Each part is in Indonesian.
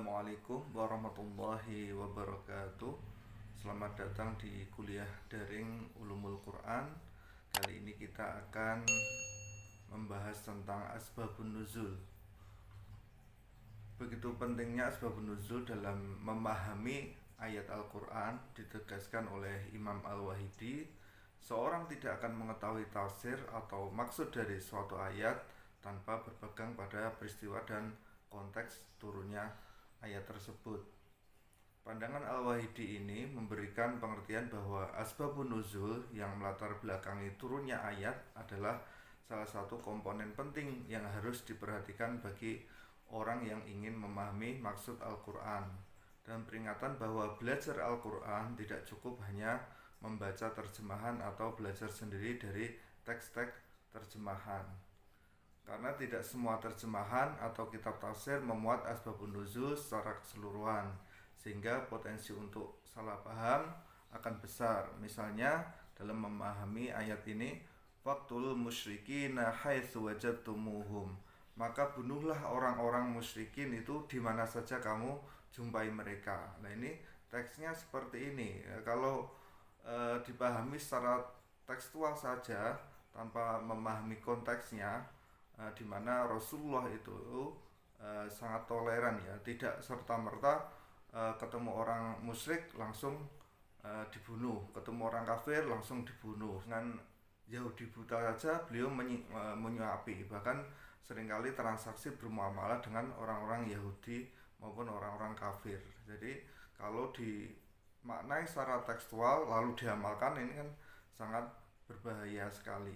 Assalamualaikum warahmatullahi wabarakatuh. Selamat datang di kuliah daring Ulumul Quran. Kali ini kita akan membahas tentang asbabun nuzul. Begitu pentingnya asbabun nuzul dalam memahami ayat Al-Quran ditegaskan oleh Imam Al-Wahidi. Seorang tidak akan mengetahui tafsir atau maksud dari suatu ayat tanpa berpegang pada peristiwa dan konteks turunnya ayat tersebut. Pandangan Al-Wahidi ini memberikan pengertian bahwa asbabun nuzul yang melatar belakangi turunnya ayat adalah salah satu komponen penting yang harus diperhatikan bagi orang yang ingin memahami maksud Al-Quran, dan peringatan bahwa belajar Al-Quran tidak cukup hanya membaca terjemahan atau belajar sendiri dari teks-teks terjemahan. Karena tidak semua terjemahan atau kitab tafsir memuat asbabun nuzul secara keseluruhan, sehingga potensi untuk salah paham akan besar. Misalnya dalam memahami ayat ini, faqtul musyrikina haitsu wajadtumuhum, maka bunuhlah orang-orang musyrikin itu di mana saja kamu jumpai mereka. Nah, ini teksnya seperti ini. Kalau dipahami secara tekstual saja tanpa memahami konteksnya, di mana Rasulullah itu sangat toleran, ya, tidak serta-merta ketemu orang musyrik langsung dibunuh, ketemu orang kafir langsung dibunuh. Dengan Yahudi buta saja beliau menyuapi, bahkan seringkali transaksi bermuamalah dengan orang-orang Yahudi maupun orang-orang kafir. Jadi kalau dimaknai secara tekstual lalu diamalkan, ini kan sangat berbahaya sekali.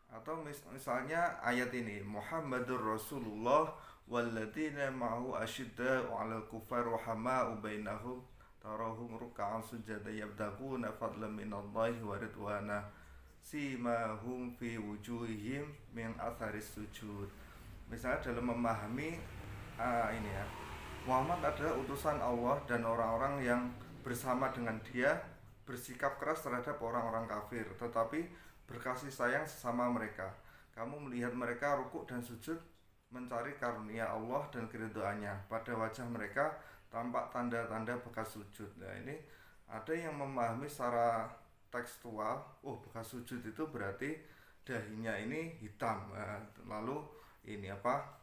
Atau misalnya ayat ini, Muhammadur Rasulullah walladzina ma'hu asyidda'u 'alal kuffar rahama'u bainahum tarahum ruk'an sujada yabtaguna fadlan minallahi wa ridwana simahum fi wujuhihim min atharis sujud. Misalnya dalam memahami ini, ya, Muhammad adalah utusan Allah dan orang-orang yang bersama dengan dia bersikap keras terhadap orang-orang kafir, tetapi berkasih sayang sesama mereka. Kamu melihat mereka rukuk dan sujud mencari karunia Allah dan keridhaannya. Pada wajah mereka tampak tanda-tanda bekas sujud. Nah, ini ada yang memahami secara tekstual, bekas sujud itu berarti dahinya ini hitam. Lalu ini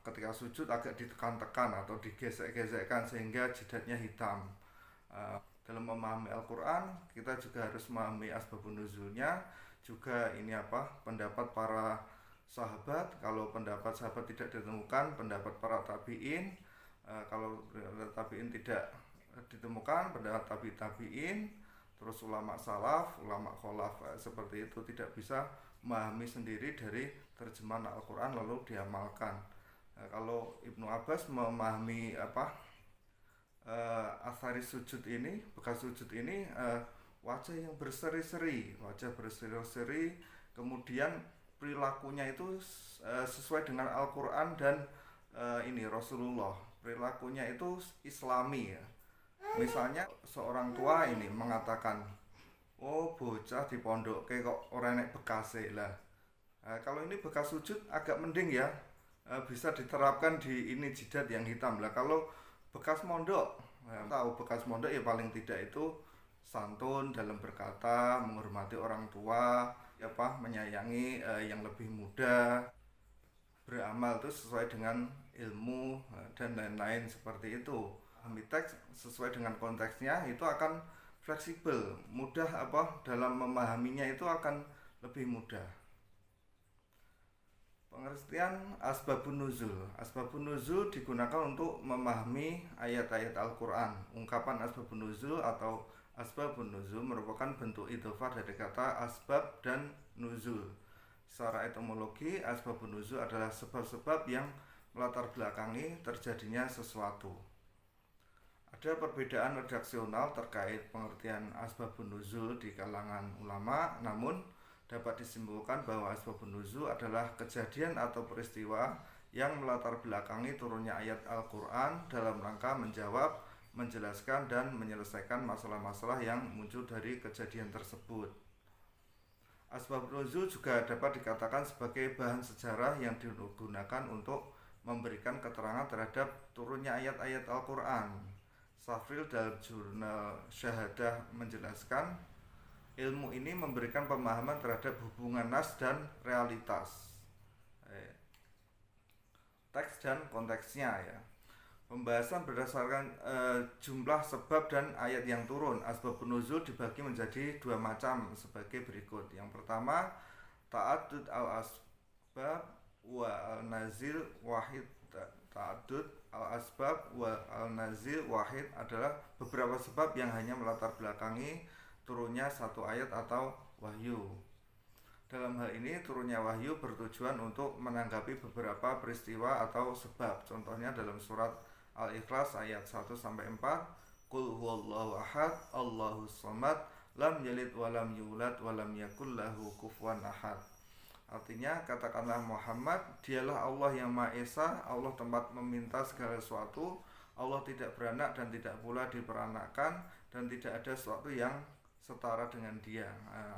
ketika sujud agak ditekan-tekan atau digesek-gesekkan sehingga jidatnya hitam. Dalam memahami Al-Quran kita juga harus memahami asbabun nuzulnya. Juga ini pendapat para sahabat. Kalau pendapat sahabat tidak ditemukan, pendapat para tabi'in. Kalau tabi'in tidak ditemukan, pendapat tabi'in. Terus ulama salaf, ulama kholaf, seperti itu. Tidak bisa memahami sendiri dari terjemahan Al-Quran lalu diamalkan. Kalau Ibnu Abbas memahami asaris sujud ini, bekas sujud ini, wajah yang berseri-seri, kemudian perilakunya itu sesuai dengan Al-Quran dan ini Rasulullah. Perilakunya itu islami, ya. Misalnya seorang tua ini mengatakan, bocah di pondok kayak kok orang nek bekase lah. Kalau ini bekas sujud agak mending, ya, bisa diterapkan di ini jidat yang hitam lah. Kalau bekas mondok, tahu bekas mondok ya paling tidak itu santun dalam berkata, menghormati orang tua, menyayangi yang lebih muda, beramal itu sesuai dengan ilmu dan lain-lain seperti itu. Memahami teks sesuai dengan konteksnya itu akan fleksibel, mudah dalam memahaminya itu akan lebih mudah. Pengertian asbabun nuzul. Asbabun nuzul digunakan untuk memahami ayat-ayat Al-Quran. Ungkapan asbabun nuzul atau asbabun nuzul merupakan bentuk idhofah dari kata asbab dan nuzul. Secara etimologi, asbabun nuzul adalah sebab-sebab yang melatar belakangi terjadinya sesuatu. Ada perbedaan redaksional terkait pengertian asbabun nuzul di kalangan ulama, namun dapat disimpulkan bahwa asbabun nuzul adalah kejadian atau peristiwa yang melatar belakangi turunnya ayat Al-Quran dalam rangka menjawab, menjelaskan, dan menyelesaikan masalah-masalah yang muncul dari kejadian tersebut. Asbabun nuzul juga dapat dikatakan sebagai bahan sejarah yang digunakan untuk memberikan keterangan terhadap turunnya ayat-ayat Al-Quran. Safril dalam jurnal Syahadah menjelaskan, ilmu ini memberikan pemahaman terhadap hubungan nas dan realitas, teks dan konteksnya ya. Pembahasan berdasarkan jumlah sebab dan ayat yang turun. Asbabun nuzul dibagi menjadi dua macam sebagai berikut. Yang pertama, ta'addud al-asbab wa al-nazil wahid. Ta'addud al-asbab wa al-nazil wahid adalah beberapa sebab yang hanya melatar belakangi turunnya satu ayat atau wahyu. Dalam hal ini turunnya wahyu bertujuan untuk menanggapi beberapa peristiwa atau sebab. Contohnya dalam surat Al-Ikhlas ayat 1-4, Qul huwallahu ahad, Allahus samad, lam yalid walam yulad walam yakul lahu kufuwan ahad. Artinya, katakanlah Muhammad, dialah Allah yang Maha Esa, Allah tempat meminta segala sesuatu, Allah tidak beranak dan tidak pula diperanakkan, dan tidak ada sesuatu yang setara dengan dia.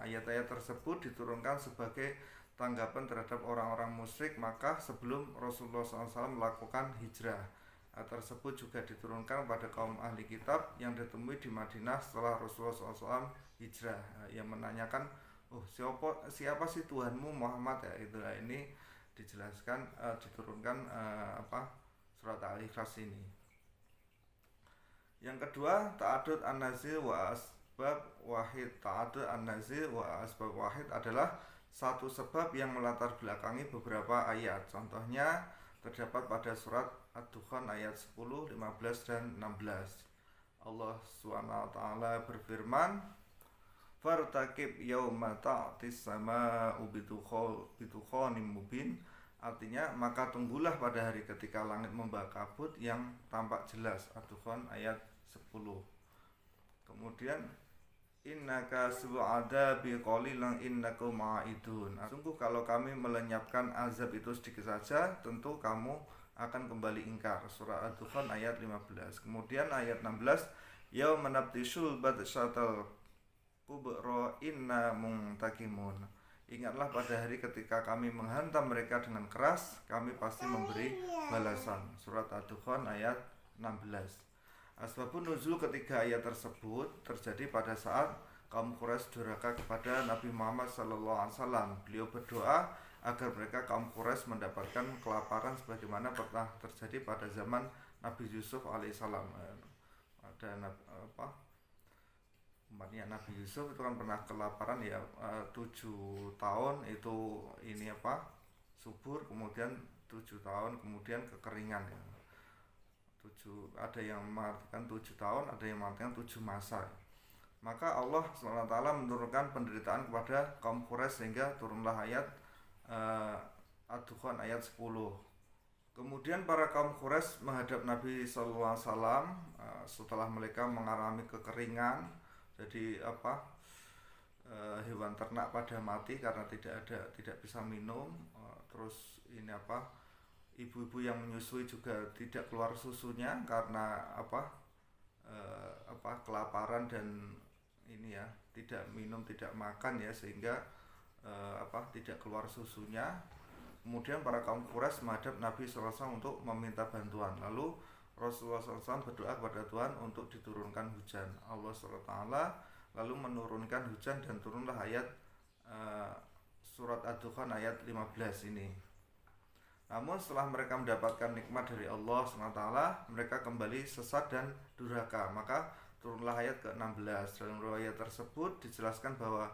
Ayat-ayat tersebut diturunkan sebagai tanggapan terhadap orang-orang musyrik Makkah sebelum Rasulullah SAW melakukan hijrah. Tersebut juga diturunkan pada kaum ahli kitab yang ditemui di Madinah setelah Rasulullah SAW hijrah, yang menanyakan, siapa sih Tuhanmu Muhammad ya. Itulah ini dijelaskan, diturunkan surat Al-Ikhlas ini. Yang kedua, ta'addud an-nazil wa asbab wahid. Ta'addud an-nazil wa asbab wahid adalah satu sebab yang melatar belakangi beberapa ayat. Contohnya terdapat pada surat Ad-Dukhan ayat 10, 15 dan 16. Allah SWT berfirman, Fartakib yauma ta'tis sama'u bidukhanim mubin. Artinya, maka tunggulah pada hari ketika langit membawa kabut yang tampak jelas. Ad-Dukhan ayat 10. Kemudian, innaka su'ada biqalilan innakum ma'idun. Sungguh kalau kami melenyapkan azab itu sedikit saja, tentu kamu akan kembali ingkar. Surah Ad-Dukhan ayat 15. Kemudian ayat 16, yauma nabtishul batsyatal kubra inna muntakimun. Ingatlah pada hari ketika kami menghantam mereka dengan keras, kami pasti memberi balasan. Surat Ad-Dukhan ayat 16. Asbabun nuzul ketiga ayat tersebut terjadi pada saat kaum Quraisy durhaka kepada Nabi Muhammad SAW. Beliau berdoa agar mereka kaum Quraisy mendapatkan kelaparan sebagaimana pernah terjadi pada zaman Nabi Yusuf alaihissalam. Ada umatnya Nabi Yusuf itu kan pernah kelaparan ya, 7 tahun itu subur, kemudian 7 tahun kemudian kekeringan ya. Ada yang mengartikan 7 tahun, ada yang mengartikan 7 masa. Maka Allah SWT menurunkan penderitaan kepada kaum Quraisy sehingga turunlah ayat Ad-Dukhan ayat 10. Kemudian para kaum Quraisy menghadap Nabi SAW setelah mereka mengalami kekeringan. Jadi hewan ternak pada mati karena tidak bisa minum. Terus ibu-ibu yang menyusui juga tidak keluar susunya karena kelaparan dan tidak minum, tidak makan ya, sehingga tidak keluar susunya. Kemudian para kaum Quraisy menghadap Nabi SAW untuk meminta bantuan. Lalu Rasulullah SAW berdoa kepada Tuhan untuk diturunkan hujan. Allah SWT lalu menurunkan hujan dan turunlah ayat surat Ad-Dukhan ayat 15 ini. Namun setelah mereka mendapatkan nikmat dari Allah SWT, mereka kembali sesat dan durhaka. Maka turunlah ayat ke-16. Dalam riwayat tersebut dijelaskan bahwa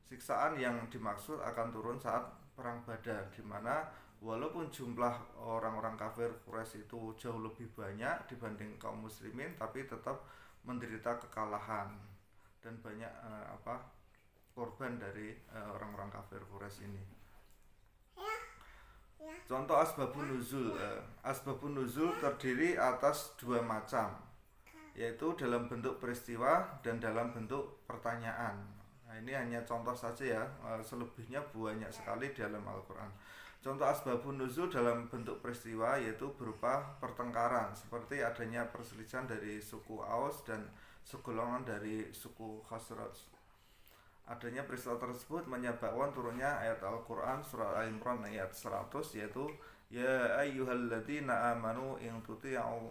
siksaan yang dimaksud akan turun saat perang Badar, di mana walaupun jumlah orang-orang kafir Quraisy itu jauh lebih banyak dibanding kaum muslimin, tapi tetap menderita kekalahan dan banyak korban dari orang-orang kafir Quraisy ini. Contoh asbabun nuzul. Asbabun nuzul terdiri atas dua macam, yaitu dalam bentuk peristiwa dan dalam bentuk pertanyaan. Nah, ini hanya contoh saja ya, selebihnya banyak sekali di dalam Al-Quran. Contoh asbabun nuzul dalam bentuk peristiwa yaitu berupa pertengkaran, seperti adanya perselisihan dari suku Aus dan segolongan dari suku Khazraj. Adanya peristiwa tersebut menyebabkan turunnya ayat Al-Quran surah Al-Imran ayat 100, yaitu Ya ayyuhalladzina amanu in tuti'u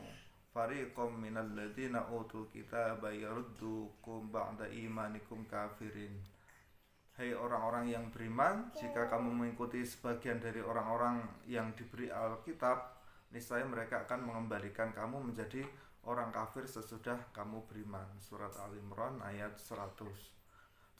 fariqam minal ladzina utul kitaba yaruddukum ba'da imanikum kafirin. Hai orang-orang yang beriman, jika kamu mengikuti sebagian dari orang-orang yang diberi Alkitab, niscaya mereka akan mengembalikan kamu menjadi orang kafir sesudah kamu beriman. Surat Al-Imran ayat 100.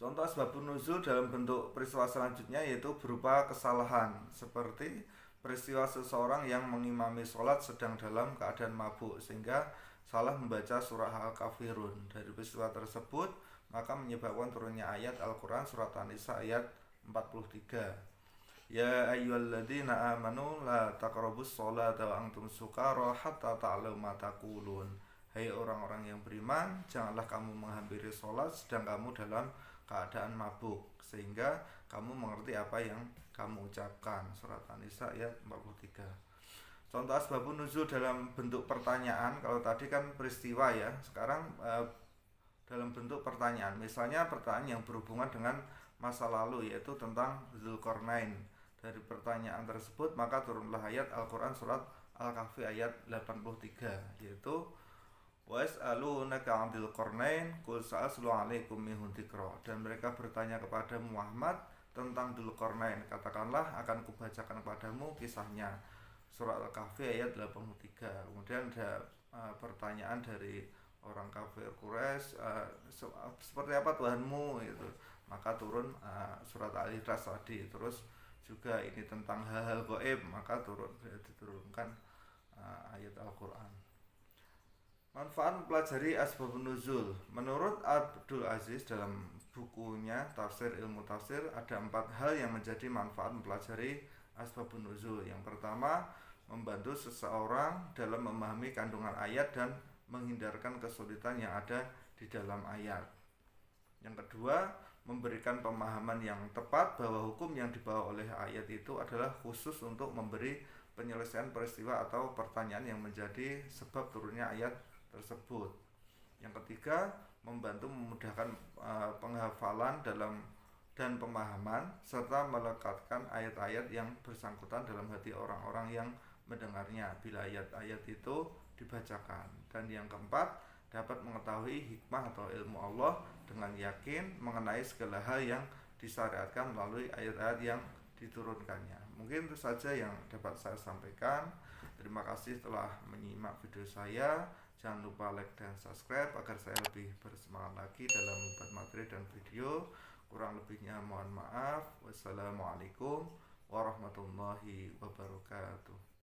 Contoh asbabun nuzul dalam bentuk peristiwa selanjutnya yaitu berupa kesalahan, seperti peristiwa seseorang yang mengimami sholat sedang dalam keadaan mabuk sehingga salah membaca surah Al-Kafirun. Dari peristiwa tersebut maka menyebabkan turunnya ayat Al-Quran surat An-Nisa ayat 43. Ya ayyuhalladzina amanu la taqrabus sholata wa antum sukara hatta ta'lamu ma taqulun. Hai orang-orang yang beriman, janganlah kamu menghampiri sholat sedang kamu dalam keadaan mabuk sehingga kamu mengerti apa yang kamu ucapkan. Surat An-Nisa ayat 43. Contoh asbabun nuzul dalam bentuk pertanyaan. Kalau tadi kan peristiwa ya, sekarang dalam bentuk pertanyaan. Misalnya pertanyaan yang berhubungan dengan masa lalu, yaitu tentang Dzulqarnain. Dari pertanyaan tersebut maka turunlah ayat Al-Quran surat Al-Kahfi ayat 83, yaitu وَيَسْأَلُونَكَ عَنْ ذِي الْقَرْنَيْنِ قُلْ سَأَتْلُو عَلَيْكُم مِّنْهُ ذِكْرًا. Dan mereka bertanya kepada Muhammad tentang Dzulqarnain, katakanlah akan kubacakan kepadamu kisahnya. Surat Al-Kahfi ayat 83. Kemudian ada pertanyaan dari orang kafir Quraisy, seperti apa Tuhanmu itu. Maka turun surat Al-Ikhlas tadi. Terus juga ini tentang hal-hal gaib, maka diturunkan ayat Al-Qur'an. Manfaat mempelajari asbabun nuzul. Menurut Abdul Aziz dalam bukunya Tafsir Ilmu Tafsir, ada 4 hal yang menjadi manfaat mempelajari asbabun nuzul. Yang pertama, membantu seseorang dalam memahami kandungan ayat dan menghindarkan kesulitan yang ada di dalam ayat. Yang kedua, memberikan pemahaman yang tepat bahwa hukum yang dibawa oleh ayat itu adalah khusus untuk memberi penyelesaian peristiwa atau pertanyaan yang menjadi sebab turunnya ayat tersebut. Yang ketiga, membantu memudahkan penghafalan dan pemahaman serta melekatkan ayat-ayat yang bersangkutan dalam hati orang-orang yang mendengarnya bila ayat-ayat itu dibacakan. Dan yang keempat, dapat mengetahui hikmah atau ilmu Allah dengan yakin mengenai segala hal yang disyariatkan melalui ayat-ayat yang diturunkannya. Mungkin itu saja yang dapat saya sampaikan. Terima kasih telah menyimak video saya. Jangan lupa like dan subscribe agar saya lebih bersemangat lagi dalam membuat materi dan video. Kurang lebihnya mohon maaf. Wassalamualaikum warahmatullahi wabarakatuh.